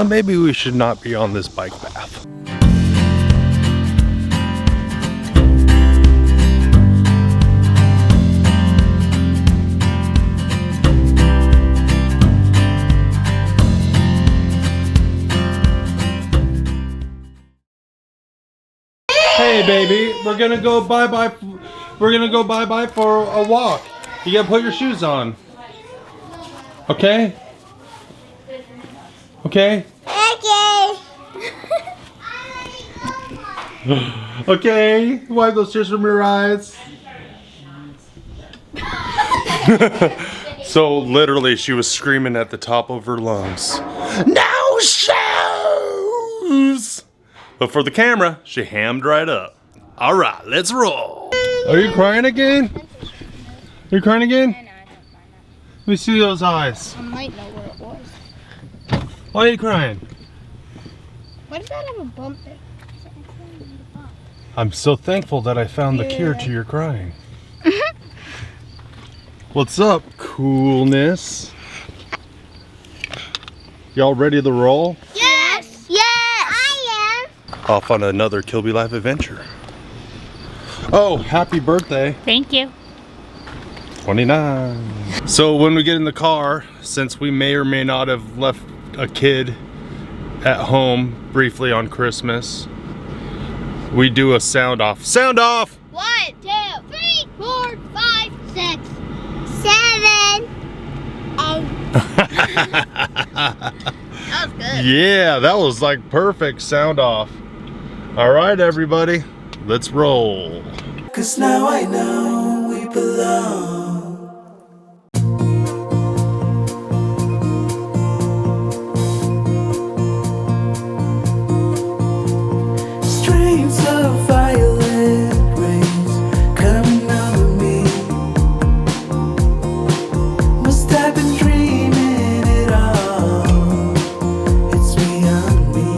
maybe we should not be on this bike path. Hey baby, we're gonna go bye-bye. We're gonna go bye-bye for a walk. You gotta put your shoes on. Okay? Okay? Okay. Okay, wipe those tears from your eyes. So literally she was screaming at the top of her lungs, "No shoes!" But for the camera, she hammed right up. All right, let's roll. Are you crying again? Are you crying again? Let me see those eyes. I might know where it was. Why are you crying? Why does that have a bump there? I'm so thankful that I found the cure to your crying. What's up, coolness? Y'all ready to roll? Yes! Yes! I am! Off on another Kilby Life adventure. Oh, happy birthday. Thank you. 29. So when we get in the car, since we may or may not have left a kid at home briefly on Christmas, we do a sound off. Sound off! 1, 2, 3, 4, 5, 6, 7, 8. That was good. Yeah, that was like perfect sound off. All right, everybody, let's roll. 'Cause now I know we belong. Streams of violet rays coming over me. Must have been dreaming it all. It's beyond me.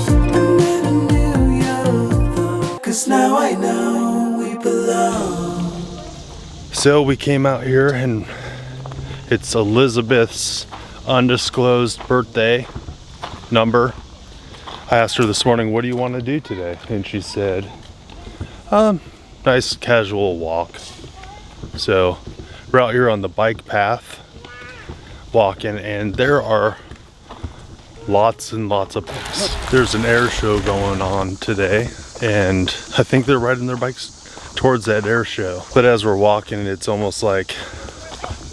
I never knew your thought. 'Cause now I know we belong. So we came out here and it's Elizabeth's undisclosed birthday number. I asked her this morning, what do you want to do today? And she said, nice casual walk. So we're out here on the bike path walking, and there are lots and lots of bikes. There's an air show going on today, and I think they're riding their bikes towards that air show. But as we're walking, it's almost like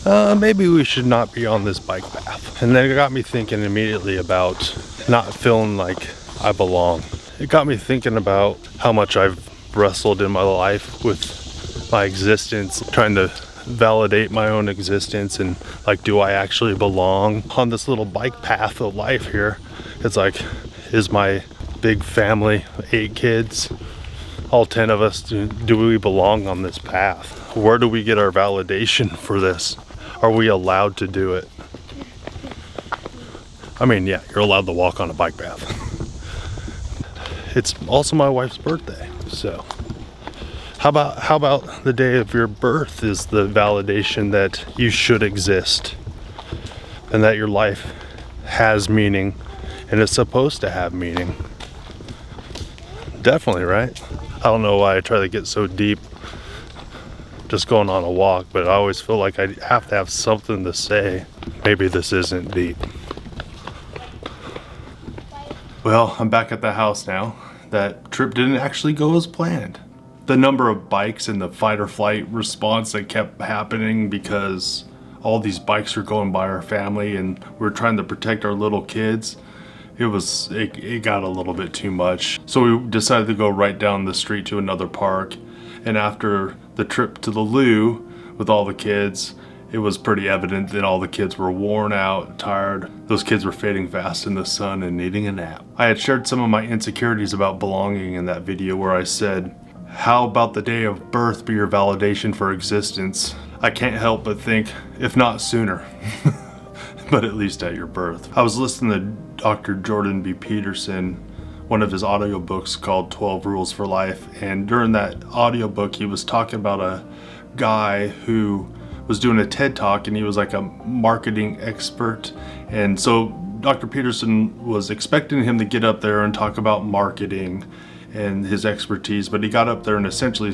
maybe we should not be on this bike path. And then it got me thinking immediately about not feeling like I belong. It got me thinking about how much I've wrestled in my life with my existence, trying to validate my own existence, and like, do I actually belong on this little bike path of life here? It's like, is my big family, 8 kids, all 10 of us, do we belong on this path? Where do we get our validation for this? Are we allowed to do it? I mean, yeah, you're allowed to walk on a bike path. It's also my wife's birthday, so how about the day of your birth is the validation that you should exist and that your life has meaning and is supposed to have meaning. Definitely, right? I don't know why I try to get so deep just going on a walk, but I always feel like I have to have something to say. Maybe this isn't deep. Well, I'm back at the house now. That trip didn't actually go as planned. The number of bikes and the fight or flight response that kept happening because all these bikes were going by our family and we're trying to protect our little kids. It got a little bit too much. So we decided to go right down the street to another park. And after the trip to the Lou with all the kids, it was pretty evident that all the kids were worn out, tired. Those kids were fading fast in the sun and needing a nap. I had shared some of my insecurities about belonging in that video where I said, how about the day of birth be your validation for existence? I can't help but think, if not sooner, but at least at your birth. I was listening to Dr. Jordan B. Peterson, one of his audiobooks called 12 Rules for Life, and during that audiobook he was talking about a guy who was doing a TED Talk, and he was like a marketing expert. And so Dr. Peterson was expecting him to get up there and talk about marketing and his expertise, but he got up there and essentially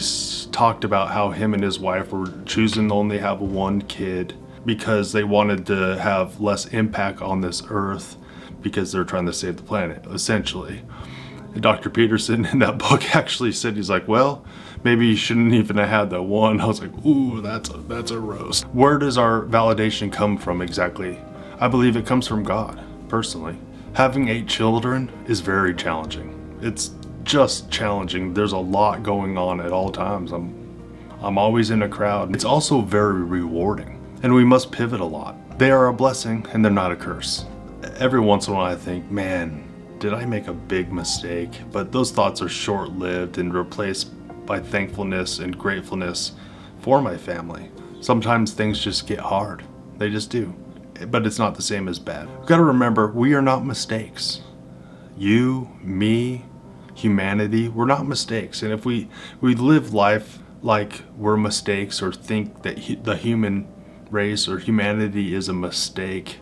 talked about how him and his wife were choosing to only have one kid because they wanted to have less impact on this earth because they're trying to save the planet, essentially. And Dr. Peterson in that book actually said, he's like, well, maybe you shouldn't even have had that one. I was like, ooh, that's a roast. Where does our validation come from exactly? I believe it comes from God, personally. Having 8 children is very challenging. It's just challenging. There's a lot going on at all times. I'm always in a crowd. It's also very rewarding, and we must pivot a lot. They are a blessing and they're not a curse. Every once in a while I think, man, did I make a big mistake? But those thoughts are short-lived and replaced by thankfulness and gratefulness for my family. Sometimes things just get hard. They just do. But it's not the same as bad. We've got to remember, we are not mistakes. You, me, humanity, we're not mistakes. And if we live life like we're mistakes, or think that the human race or humanity is a mistake,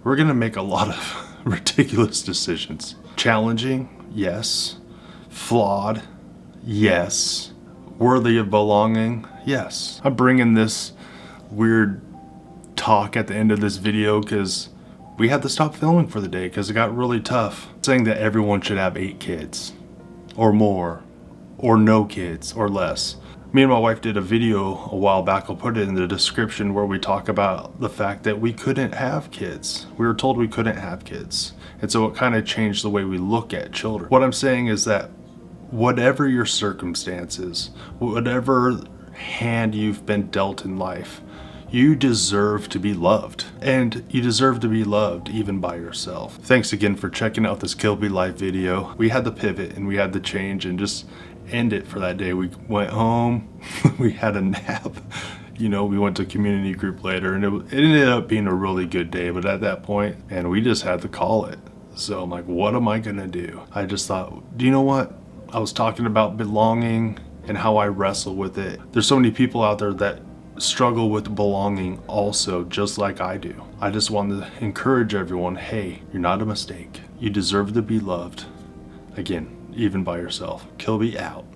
we're gonna make a lot of ridiculous decisions. Challenging, yes. Flawed, yes. Worthy of belonging, yes. I'm bringing this weird talk at the end of this video because we had to stop filming for the day because it got really tough. Saying that everyone should have 8 kids or more, or no kids or less. Me and my wife did a video a while back. I'll put it in the description, where we talk about the fact that we couldn't have kids. We were told we couldn't have kids. And so it kind of changed the way we look at children. What I'm saying is that whatever your circumstances, whatever hand you've been dealt in life, you deserve to be loved. And you deserve to be loved even by yourself. Thanks again for checking out this Kilby Life video. We had to pivot and we had to change and just end it for that day. We went home, we had a nap, you know, we went to community group later, and it ended up being a really good day. But at that point, man, we just had to call it. So I'm like, what am I gonna do? I just thought, do you know what? I was talking about belonging and how I wrestle with it. There's so many people out there that struggle with belonging also, just like I do. I just wanted to encourage everyone, hey, you're not a mistake. You deserve to be loved. Again, even by yourself. Kilby out.